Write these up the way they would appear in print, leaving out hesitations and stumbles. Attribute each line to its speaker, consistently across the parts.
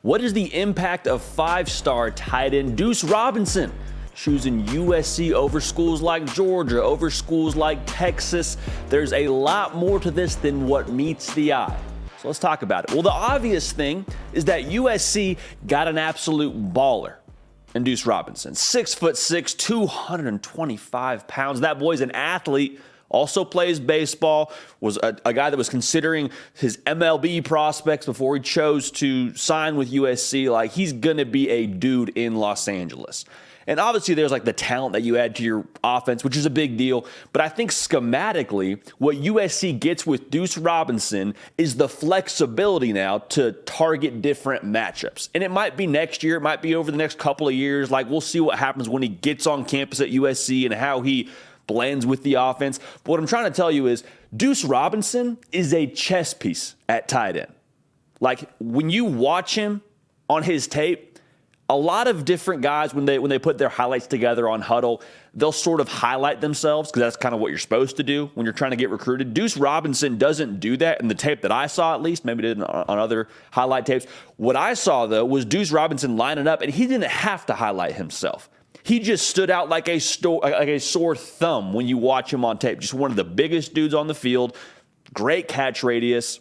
Speaker 1: What is the impact of five-star tight end Duce Robinson choosing USC over schools like Georgia, over schools like Texas? There's a lot more to this than what meets the eye. So let's talk about it. Well, the obvious thing is that USC got an absolute baller in Duce Robinson. 6'6", 225 pounds. That boy's an athlete. Also plays baseball, was a guy that was considering his MLB prospects before he chose to sign with USC. Like, he's going to be a dude in Los Angeles. And obviously there's like the talent that you add to your offense, which is a big deal. But I think schematically, what USC gets with Duce Robinson is the flexibility now to target different matchups. And it might be next year. It might be over the next couple of years. Like, we'll see what happens when he gets on campus at USC and how he blends with the offense. But what I'm trying to tell you is Duce Robinson is a chess piece at tight end. Like, when you watch him on his tape, a lot of different guys, when they put their highlights together on Huddle, they'll sort of highlight themselves because that's kind of what you're supposed to do when you're trying to get recruited. Duce Robinson doesn't do that in the tape that I saw, at least. Maybe did on other highlight tapes. What I saw, though, was Duce Robinson lining up, and he didn't have to highlight himself. He just stood out like a sore thumb when you watch him on tape. Just one of the biggest dudes on the field. Great catch radius.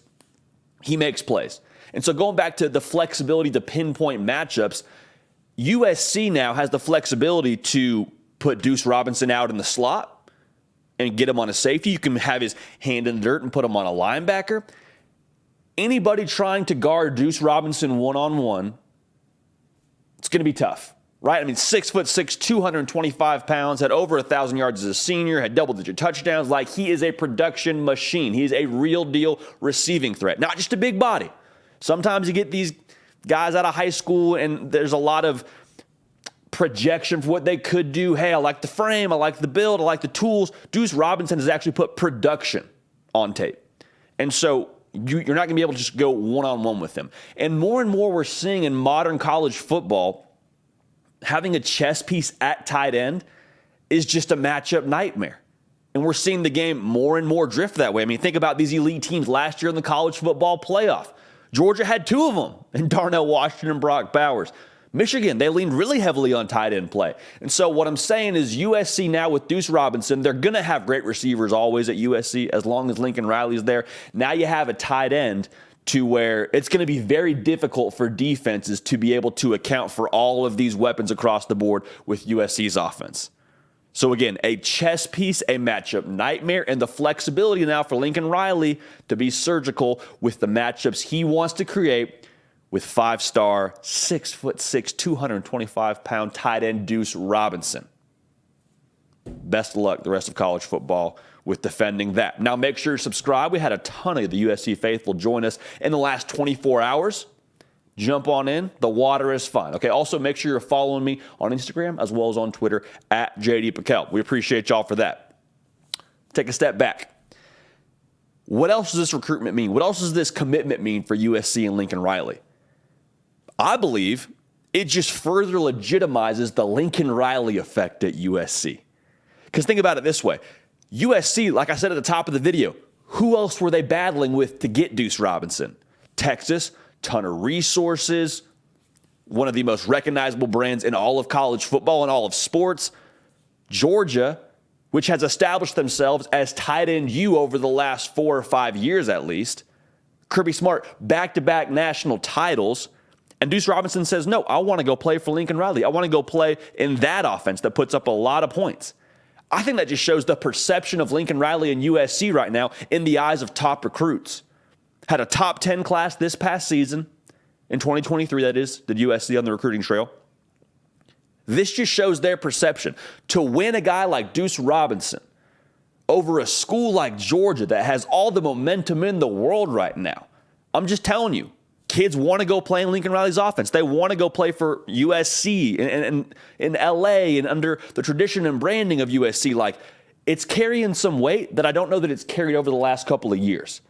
Speaker 1: He makes plays. And so going back to the flexibility to pinpoint matchups, USC now has the flexibility to put Duce Robinson out in the slot and get him on a safety. You can have his hand in the dirt and put him on a linebacker. Anybody trying to guard Duce Robinson one-on-one, it's going to be tough, right? I mean, 6'6", 225 pounds, had over 1,000 yards as a senior, had double-digit touchdowns. Like, he is a production machine. He's a real deal receiving threat, not just a big body. Sometimes you get these guys out of high school, and there's a lot of projection for what they could do. Hey, I like the frame, I like the build, I like the tools. Duce Robinson has actually put production on tape. And so you're not going to be able to just go one-on-one with him. And more we're seeing in modern college football, having a chess piece at tight end is just a matchup nightmare. And we're seeing the game more and more drift that way. I mean, think about these elite teams last year in the college football playoff. Georgia had two of them in Darnell Washington and Brock Bowers. Michigan, they leaned really heavily on tight end play. And so what I'm saying is USC now with Duce Robinson, they're going to have great receivers always at USC as long as Lincoln Riley's there. Now you have a tight end to where it's going to be very difficult for defenses to be able to account for all of these weapons across the board with USC's offense. So again, a chess piece, a matchup nightmare, and the flexibility now for Lincoln Riley to be surgical with the matchups he wants to create with five-star, 6'6", 225-pound tight end Duce Robinson. Best of luck the rest of college football with defending that. Now make sure you subscribe. We had a ton of the USC faithful join us in the last 24 hours. Jump on in. The water is fine. Okay. Also, make sure you're following me on Instagram as well as on Twitter at JD Pickell. We appreciate y'all for that. Take a step back. What else does this recruitment mean? What else does this commitment mean for USC and Lincoln Riley? I believe it just further legitimizes the Lincoln Riley effect at USC. Because think about it this way. USC, like I said at the top of the video, who else were they battling with to get Duce Robinson? Texas. Ton of resources, one of the most recognizable brands in all of college football and all of sports. Georgia, which has established themselves as tight end U over the last 4 or 5 years at least. Kirby Smart, back-to-back national titles. And Duce Robinson says, no, I want to go play for Lincoln Riley. I want to go play in that offense that puts up a lot of points. I think that just shows the perception of Lincoln Riley and USC right now in the eyes of top recruits. Had a top 10 class this past season, in 2023, that is, did USC on the recruiting trail. This just shows their perception. To win a guy like Duce Robinson over a school like Georgia that has all the momentum in the world right now, I'm just telling you, kids want to go play in Lincoln Riley's offense. They want to go play for USC and in LA and under the tradition and branding of USC. Like, it's carrying some weight that I don't know that it's carried over the last couple of years.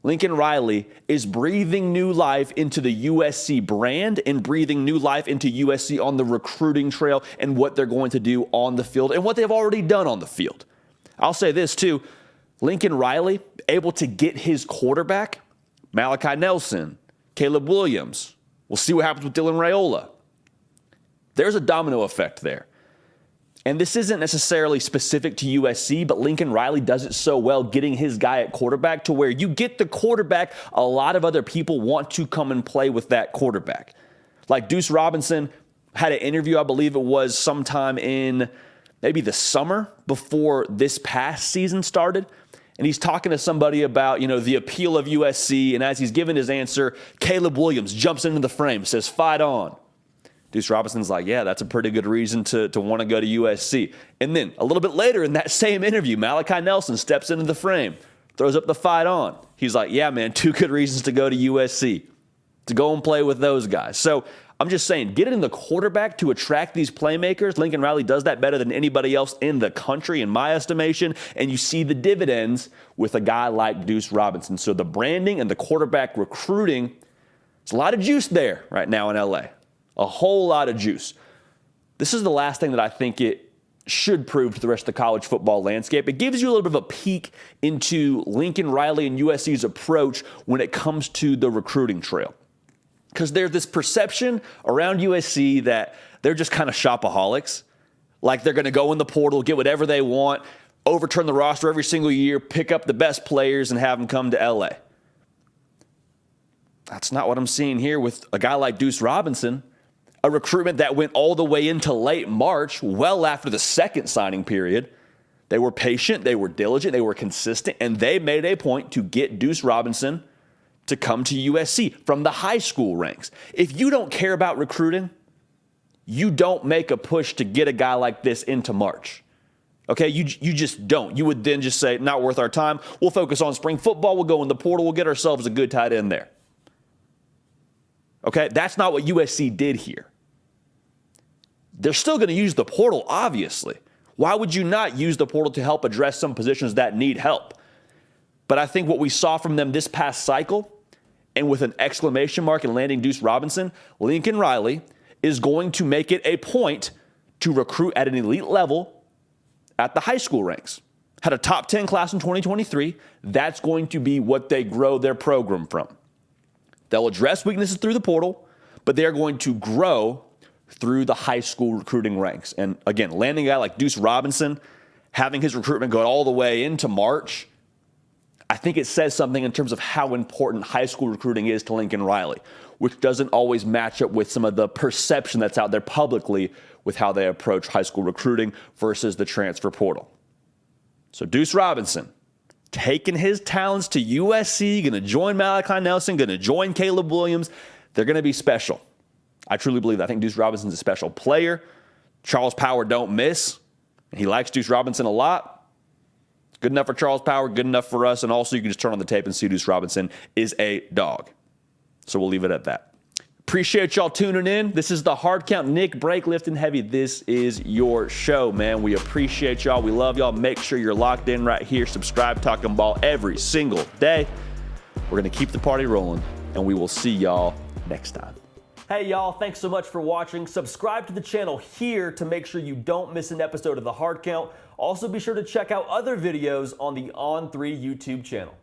Speaker 1: Lincoln Riley is breathing new life into the USC brand and breathing new life into USC on the recruiting trail and what they're going to do on the field and what they've already done on the field. I'll say this too. Lincoln Riley able to get his quarterback, Malachi Nelson, Caleb Williams, We'll see what happens with Dylan Raiola. There's a domino effect there. And this isn't necessarily specific to USC, but Lincoln Riley does it so well getting his guy at quarterback to where you get the quarterback, a lot of other people want to come and play with that quarterback. Like Duce Robinson had an interview, I believe it was sometime in maybe the summer before this past season started. And he's talking to somebody about, the appeal of USC. And as he's giving his answer, Caleb Williams jumps into the frame, says, "Fight on." Duce Robinson's like, yeah, that's a pretty good reason to want to go to USC. And then a little bit later in that same interview, Malachi Nelson steps into the frame, throws up the "fight on." He's like, yeah, man, 2 good reasons to go to USC, to go and play with those guys. So I'm just saying, getting the quarterback to attract these playmakers, Lincoln Riley does that better than anybody else in the country, in my estimation, and you see the dividends with a guy like Duce Robinson. So the branding and the quarterback recruiting, there's a lot of juice there right now in LA. A whole lot of juice. This is the last thing that I think it should prove to the rest of the college football landscape. It gives you a little bit of a peek into Lincoln Riley and USC's approach when it comes to the recruiting trail. Because there's this perception around USC that they're just kind of shopaholics. Like they're going to go in the portal, get whatever they want, overturn the roster every single year, pick up the best players, and have them come to LA. That's not what I'm seeing here with a guy like Duce Robinson. A recruitment that went all the way into late March, well after the second signing period. They were patient, they were diligent, they were consistent, and they made a point to get Duce Robinson to come to USC from the high school ranks. If you don't care about recruiting, you don't make a push to get a guy like this into March. Okay, you just don't. You would then just say, not worth our time. We'll focus on spring football. We'll go in the portal. We'll get ourselves a good tight end there. Okay, that's not what USC did here. They're still going to use the portal, obviously. Why would you not use the portal to help address some positions that need help? But I think what we saw from them this past cycle, and with an exclamation mark and landing Duce Robinson, Lincoln Riley is going to make it a point to recruit at an elite level at the high school ranks. Had a top 10 class in 2023. That's going to be what they grow their program from. They'll address weaknesses through the portal, but they're going to grow through the high school recruiting ranks. And again, landing a guy like Duce Robinson, having his recruitment go all the way into March, I think it says something in terms of how important high school recruiting is to Lincoln Riley, which doesn't always match up with some of the perception that's out there publicly with how they approach high school recruiting versus the transfer portal. So Duce Robinson, taking his talents to USC, going to join Malachi Nelson, going to join Caleb Williams. They're going to be special. I truly believe that. I think Duce Robinson's a special player. Charles Power don't miss. He likes Duce Robinson a lot. Good enough for Charles Power, good enough for us. And also you can just turn on the tape and see Duce Robinson is a dog. So we'll leave it at that. Appreciate y'all tuning in. This is the Hard Count. Nick, break, lift, and heavy. This is your show, man. We appreciate y'all. We love y'all. Make sure you're locked in right here. Subscribe, Talking Ball every single day. We're going to keep the party rolling, and we will see y'all next time. Hey, y'all. Thanks so much for watching. Subscribe to the channel here to make sure you don't miss an episode of the Hard Count. Also, be sure to check out other videos on the On3 YouTube channel.